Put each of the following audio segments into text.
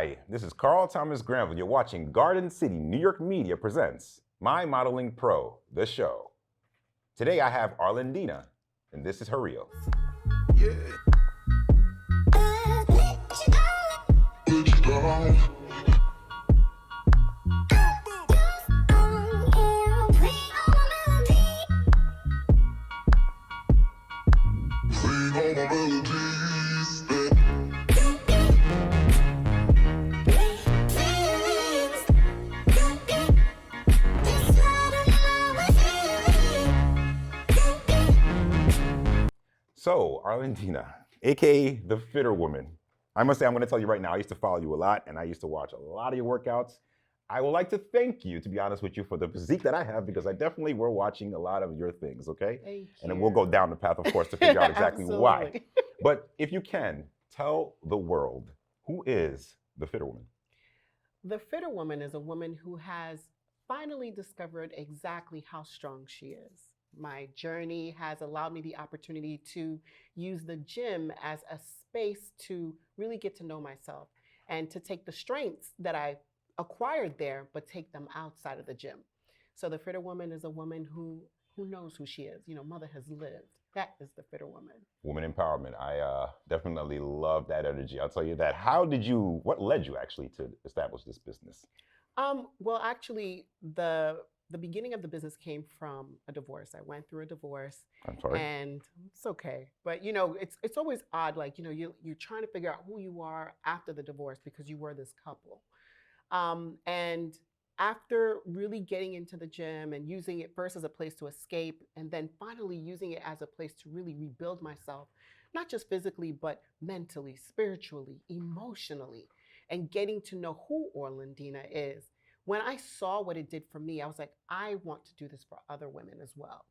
Hi, this is Carl Thomas Granvil. You're watching Garden City New York Media presents My Modeling Pro, the show. Today I have Orlandina, and this is her reel. Yeah. So, Orlandina, aka the Fitterwoman. I must say, I'm going to tell you right now, I used to follow you a lot, and I used to watch a lot of your workouts. I would like to thank you, to be honest with you, for the physique that I have, because I definitely were watching a lot of your things, okay? Thank you. And then we'll go down the path, of course, to figure out exactly why. Absolutely. But if you can, tell the world, who is the Fitterwoman? The Fitterwoman is a woman who has finally discovered exactly how strong she is. My journey has allowed me the opportunity to use the gym as a space to really get to know myself and to take the strengths that I acquired there, but take them outside of the gym. So the Fitterwoman is a woman who knows who she is. You know, mother has lived. That is the Fitterwoman. Woman empowerment. I definitely love that energy. I'll tell you that. What led you actually to establish this business? Well, actually, the beginning of the business came from a divorce. I went through a divorce. I'm sorry. And it's okay. But, you know, it's always odd, like, you know, you're trying to figure out who you are after the divorce because you were this couple. And after really getting into the gym and using it first as a place to escape, and then finally using it as a place to really rebuild myself, not just physically, but mentally, spiritually, emotionally, and getting to know who Orlandina is. When I saw what it did for me, I was like, I want to do this for other women as well.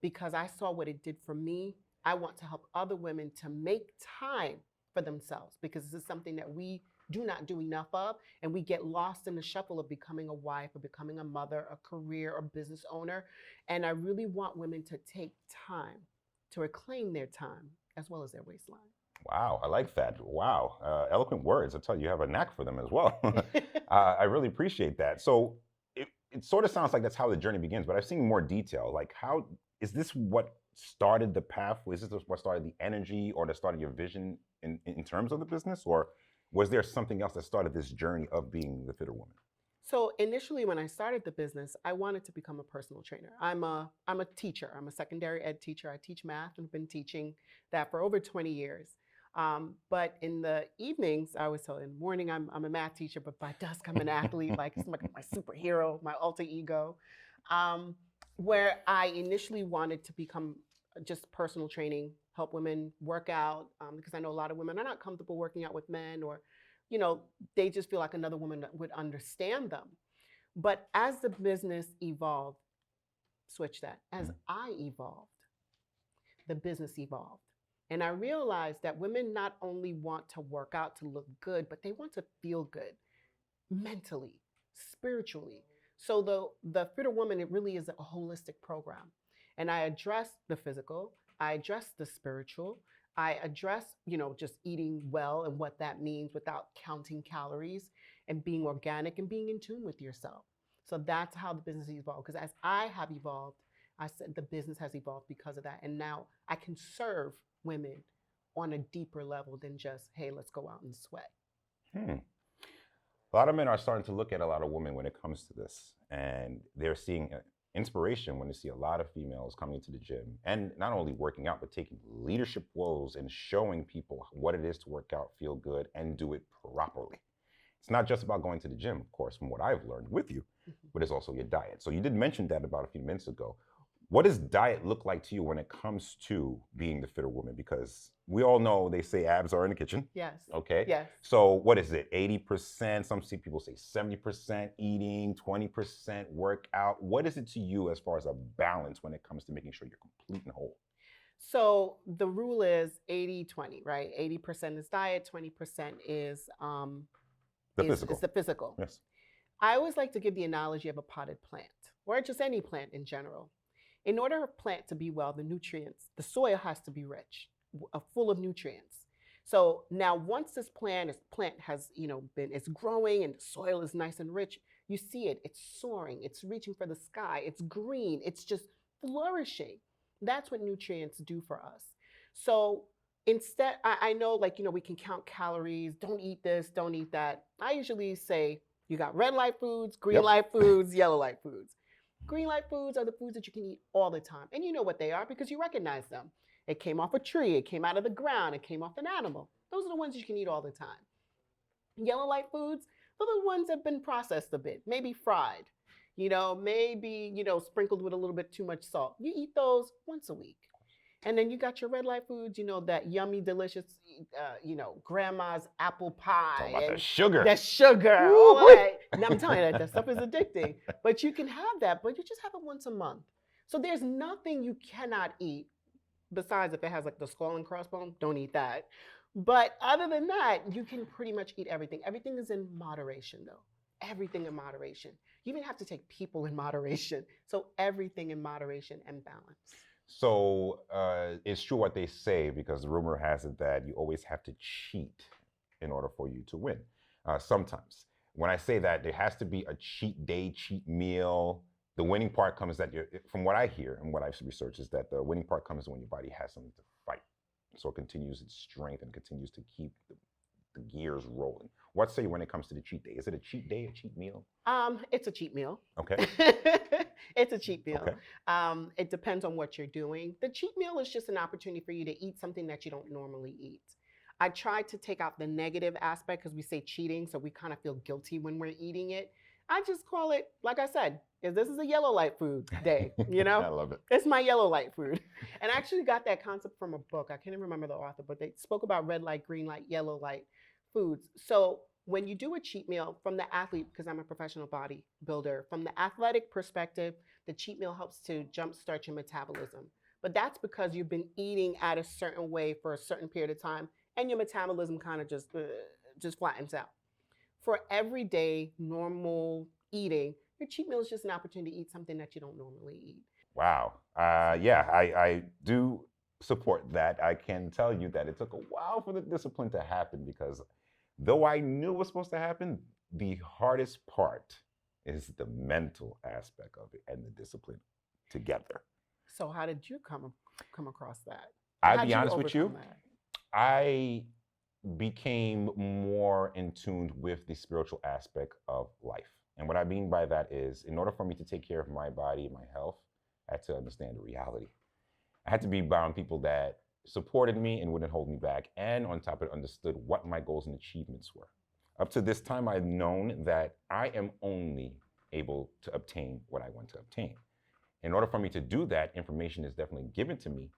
Because I saw what it did for me, I want to help other women to make time for themselves, because this is something that we do not do enough of, and we get lost in the shuffle of becoming a wife or becoming a mother, a career or business owner. And I really want women to take time to reclaim their time as well as their waistline. Wow, I like that. Wow, eloquent words. I tell you, you have a knack for them as well. I really appreciate that. So it sort of sounds like that's how the journey begins, but I've seen more detail. Like, how is this what started the path? Is this what started the energy or that started your vision in terms of the business? Or was there something else that started this journey of being the Fitterwoman? So initially, when I started the business, I wanted to become a personal trainer. I'm a teacher. I'm a secondary ed teacher. I teach math and have been teaching that for over 20 years. But in the evenings, I always tell, in the morning, I'm a math teacher, but by dusk, I'm an athlete, like it's like my superhero, my alter ego, where I initially wanted to become just personal training, help women work out, because I know a lot of women are not comfortable working out with men, or, you know, they just feel like another woman would understand them. But as the business evolved, as I evolved, the business evolved. And I realized that women not only want to work out to look good, but they want to feel good mentally, spiritually. So the Fitterwoman, it really is a holistic program. And I address the physical, I address the spiritual, I address, you know, just eating well and what that means without counting calories, and being organic and being in tune with yourself. So that's how the business evolved. Because as I have evolved, I said the business has evolved because of that. And now I can serve women on a deeper level than just, hey, let's go out and sweat. A lot of men are starting to look at a lot of women when it comes to this, and they're seeing inspiration when they see a lot of females coming to the gym and not only working out, but taking leadership roles and showing people what it is to work out, feel good, and do it properly. It's not just about going to the gym, of course, from what I've learned with you, but it's also your diet. So you did mention that about a few minutes ago. What does diet look like to you when it comes to being the Fitterwoman? Because we all know they say abs are in the kitchen. Yes. Okay. Yes. So what is it? 80%? Some people say 70% eating, 20% workout. What is it to you as far as a balance when it comes to making sure you're complete and whole? So the rule is 80-20, right? 80% is diet, 20% is physical. Is the physical. Yes. I always like to give the analogy of a potted plant, or just any plant in general. In order for a plant to be well, the soil has to be rich, full of nutrients. So now once this plant has, it's growing and the soil is nice and rich, you see it, it's soaring, it's reaching for the sky, it's green, it's just flourishing. That's what nutrients do for us. So instead, I know, like, we can count calories, don't eat this, don't eat that. I usually say you got red light foods, green Yep. light foods, yellow light foods. Green light foods are the foods that you can eat all the time. And you know what they are because you recognize them. It came off a tree, it came out of the ground, it came off an animal. Those are the ones you can eat all the time. Yellow light foods, those are the ones that have been processed a bit, maybe fried, maybe, sprinkled with a little bit too much salt. You eat those once a week. And then you got your red light foods, that yummy, delicious, grandma's apple pie. Talk about and the sugar. that sugar, all of that. And I'm telling you that stuff is addicting. But you can have that, but you just have it once a month. So there's nothing you cannot eat besides if it has like the skull and crossbone, don't eat that. But other than that, you can pretty much eat everything. Everything is in moderation, though. Everything in moderation. You even have to take people in moderation. So everything in moderation and balance. So it's true what they say, because the rumor has it that you always have to cheat in order for you to win. Sometimes. When I say that, there has to be a cheat day, cheat meal. The winning part comes that, from what I hear and what I've researched, is that the winning part comes when your body has something to fight. So it continues its strength and continues to keep the gears rolling. What say when it comes to the cheat day? Is it a cheat day, a cheat meal? It's a cheat meal. Okay. It's a cheat meal. Okay. It depends on what you're doing. The cheat meal is just an opportunity for you to eat something that you don't normally eat. I try to take out the negative aspect because we say cheating, so we kind of feel guilty when we're eating it. I just call it, like I said, this is a yellow light food day, I love it. It's my yellow light food. And I actually got that concept from a book. I can't even remember the author, but they spoke about red light, green light, yellow light foods. So when you do a cheat meal from the athlete, because I'm a professional bodybuilder, from the athletic perspective, the cheat meal helps to jumpstart your metabolism. But that's because you've been eating at a certain way for a certain period of time, and your metabolism kind of just flattens out. For everyday normal eating, your cheat meal is just an opportunity to eat something that you don't normally eat. Wow. Yeah, I do support that. I can tell you that it took a while for the discipline to happen, because though I knew it was supposed to happen, the hardest part is the mental aspect of it and the discipline together. So how did you come across that? I'll be honest with you, I became more in tune with the spiritual aspect of life. And what I mean by that is, in order for me to take care of my body, my health, I had to understand the reality. I had to be around people that supported me and wouldn't hold me back, and on top of it, understood what my goals and achievements were. Up to this time, I've known that I am only able to obtain what I want to obtain. In order for me to do that, information is definitely given to me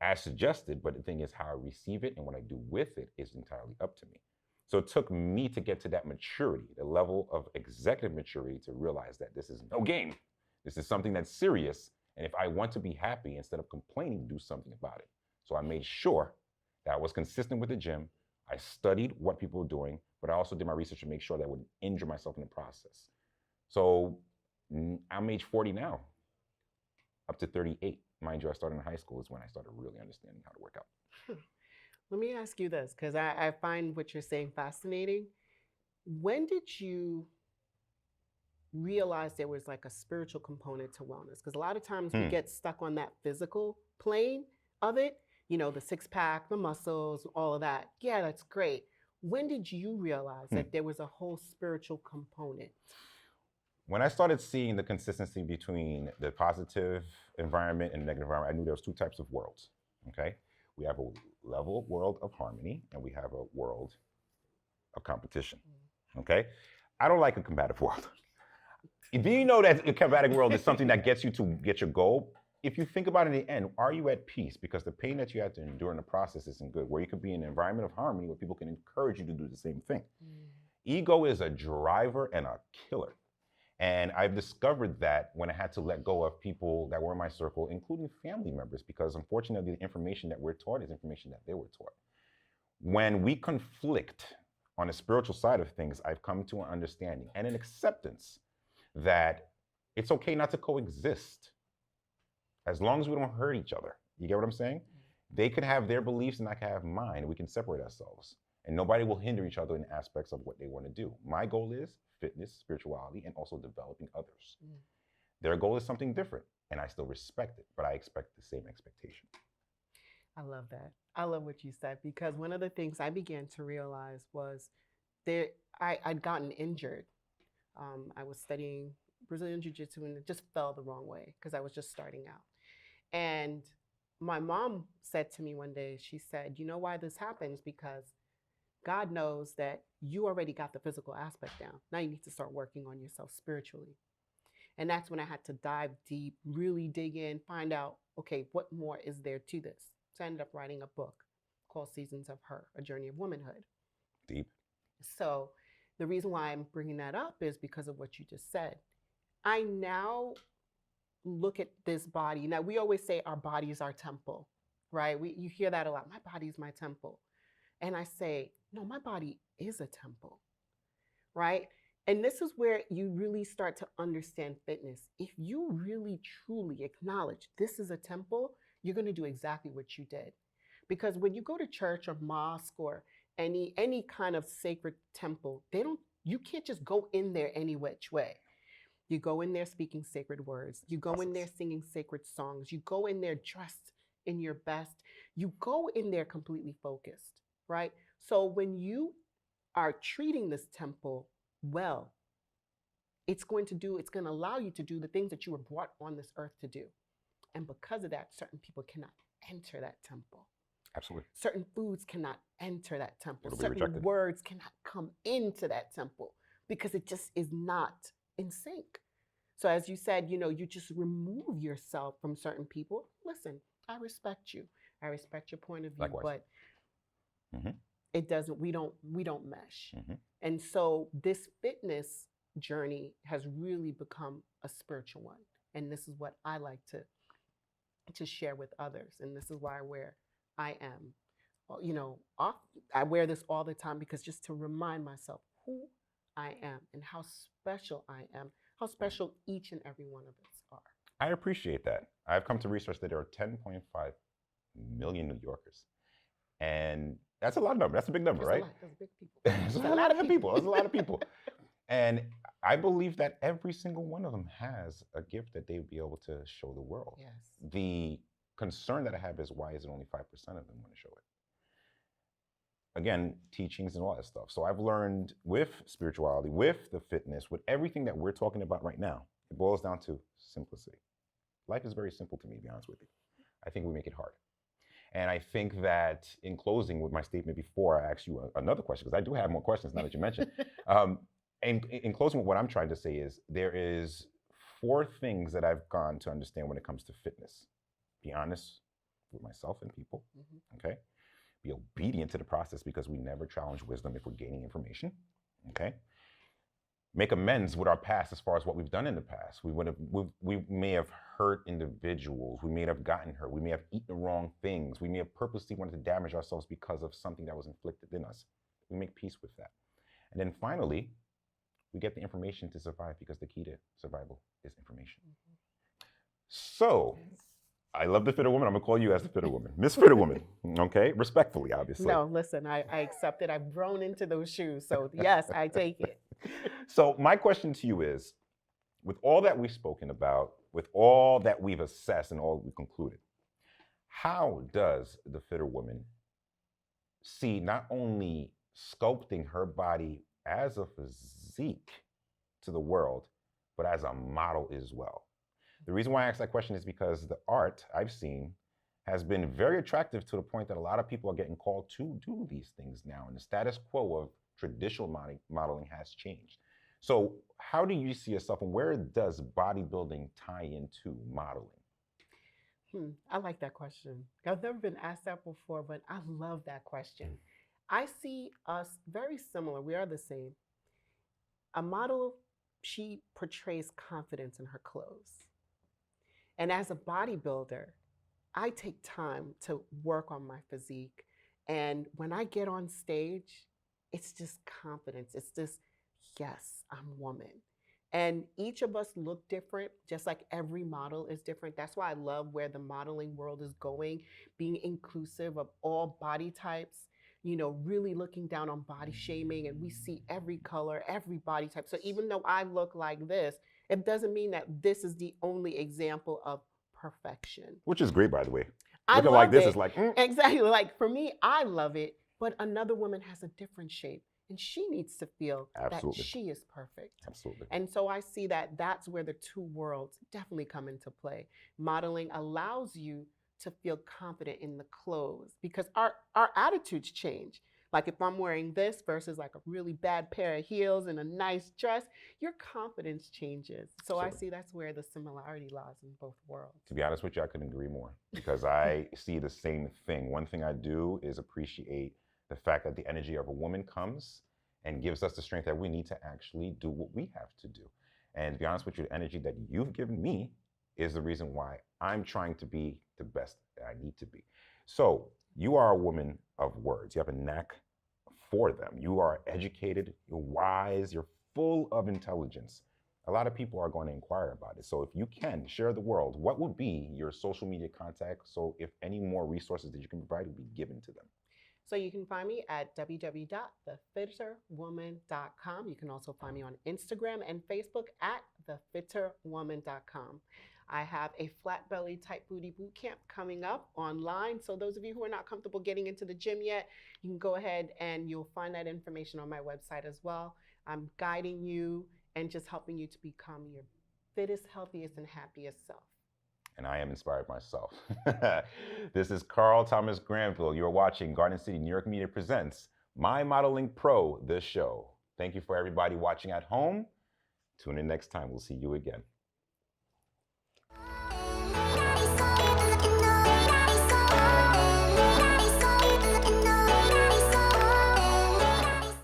as suggested, but the thing is, how I receive it and what I do with it is entirely up to me. So it took me to get to that maturity, the level of executive maturity, to realize that this is no game. This is something that's serious. And if I want to be happy, instead of complaining, do something about it. So I made sure that I was consistent with the gym. I studied what people were doing, but I also did my research to make sure that I wouldn't injure myself in the process. So I'm age 40 now, up to 38. Mind you, I started in high school is when I started really understanding how to work out. Let me ask you this, because I find what you're saying fascinating. When did you realize there was like a spiritual component to wellness? Because a lot of times we get stuck on that physical plane of it, the six pack, the muscles, all of that. Yeah, that's great. When did you realize that there was a whole spiritual component? When I started seeing the consistency between the positive environment and negative environment, I knew there was two types of worlds, okay? We have a level world of harmony, and we have a world of competition, okay? I don't like a combative world. If you know that a combative world is something that gets you to get your goal, if you think about it in the end, are you at peace? Because the pain that you have to endure in the process isn't good. Where you could be in an environment of harmony where people can encourage you to do the same thing. Ego is a driver and a killer. And I've discovered that when I had to let go of people that were in my circle, including family members, because unfortunately, the information that we're taught is information that they were taught. When we conflict on the spiritual side of things, I've come to an understanding and an acceptance that it's okay not to coexist as long as we don't hurt each other. You get what I'm saying? They could have their beliefs and I can have mine, and we can separate ourselves. And nobody will hinder each other in aspects of what they want to do. My goal is fitness, spirituality, and also developing others. Mm. Their goal is something different, and I still respect it, but I expect the same expectation. I love that. I love what you said because one of the things I began to realize was there I'd gotten injured. I was studying Brazilian Jiu Jitsu and it just fell the wrong way because I was just starting out. And my mom said to me one day, she said, "You know why this happens? Because God knows that you already got the physical aspect down. Now you need to start working on yourself spiritually." And that's when I had to dive deep, really dig in, find out, okay, what more is there to this? So I ended up writing a book called Seasons of Her, A Journey of Womanhood. Deep. So the reason why I'm bringing that up is because of what you just said. I now look at this body. Now, we always say our body is our temple, right? You hear that a lot. My body is my temple. And I say, no, my body is a temple, right? And this is where you really start to understand fitness. If you really truly acknowledge this is a temple, you're going to do exactly what you did. Because when you go to church or mosque or any kind of sacred temple, you can't just go in there any which way. You go in there speaking sacred words. You go in there singing sacred songs. You go in there dressed in your best. You go in there completely focused, right? So when you are treating this temple well, it's going to allow you to do the things that you were brought on this earth to do. And because of that, certain people cannot enter that temple. Absolutely. Certain foods cannot enter that temple. It'll be Certain rejected. words cannot come into that temple because it just is not in sync. So as you said, you just remove yourself from certain people. Listen, I respect you. I respect your point of view, Likewise. but it doesn't, we don't mesh. Mhm. And so this fitness journey has really become a spiritual one. And this is what I like to share with others. And this is why I am. I wear this all the time because just to remind myself who I am and how special I am, how special each and every one of us are. I appreciate that. I've come to research that there are 10.5 million New Yorkers. And that's a lot of number. That's a big number, right? That's big people. That's a lot of people. That's a lot of people. And I believe that every single one of them has a gift that they would be able to show the world. Yes. The concern that I have is why is it only 5% of them want to show it? Again, teachings and all that stuff. So I've learned with spirituality, with the fitness, with everything that we're talking about right now, it boils down to simplicity. Life is very simple to me, to be honest with you. I think we make it hard. And I think that in closing with my statement before I ask you another question, because I do have more questions now that you mentioned. In closing with what I'm trying to say is there is 4 things that I've gone to understand when it comes to fitness. Be honest with myself and people, okay? Be obedient to the process because we never challenge wisdom if we're gaining information, okay? Make amends with our past as far as what we've done in the past. We may have hurt individuals. We may have gotten hurt. We may have eaten the wrong things. We may have purposely wanted to damage ourselves because of something that was inflicted in us. We make peace with that. And then finally, we get the information to survive because the key to survival is information. So, I love the Fitterwoman. I'm gonna call you as the Fitterwoman, Miss Fitterwoman. Okay, respectfully, obviously. No, listen, I accept it. I've grown into those shoes, so yes, I take it. So my question to you is, with all that we've spoken about, with all that we've assessed and all we've concluded, how does the Fitterwoman see not only sculpting her body as a physique to the world, but as a model as well? The reason why I ask that question is because the art I've seen has been very attractive to the point that a lot of people are getting called to do these things now. And the status quo of traditional modeling has changed. So how do you see yourself and where does bodybuilding tie into modeling? I like that question. I've never been asked that before, but I love that question. I see us very similar. We are the same. A model, she portrays confidence in her clothes. And as a bodybuilder, I take time to work on my physique. And when I get on stage, it's just confidence. It's just, yes, I'm woman. And each of us look different, just like every model is different. That's why I love where the modeling world is going, being inclusive of all body types, really looking down on body shaming. And we see every color, every body type. So even though I look like this, it doesn't mean that this is the only example of perfection. Which is great, by the way. I Looking like love this it. is like, Exactly. Like for me, I love it, but another woman has a different shape and she needs to feel that Absolutely. she is perfect. Absolutely. And so I see that that's where the two worlds definitely come into play. Modeling allows you to feel confident in the clothes because our attitudes change. Like if I'm wearing this versus like a really bad pair of heels and a nice dress, your confidence changes. So I see that's where the similarity lies in both worlds. To be honest with you, I couldn't agree more because I see the same thing. One thing I do is appreciate the fact that the energy of a woman comes and gives us the strength that we need to actually do what we have to do. And to be honest with you, the energy that you've given me is the reason why I'm trying to be the best that I need to be. So you are a woman of words. You have a knack for them. You are educated, you're wise, you're full of intelligence. A lot of people are going to inquire about it. So if you can share the world, what would be your social media contact? So if any more resources that you can provide will be given to them. So you can find me at www.thefitterwoman.com. You can also find me on Instagram and Facebook at thefitterwoman.com. I have a flat belly tight booty boot camp coming up online. So those of you who are not comfortable getting into the gym yet, you can go ahead and you'll find that information on my website as well. I'm guiding you and just helping you to become your fittest, healthiest, and happiest self. And I am inspired myself. This is Carl Thomas Granvil. You're watching Garden City New York Media Presents My Modeling Pro, the show. Thank you for everybody watching at home. Tune in next time. We'll see you again.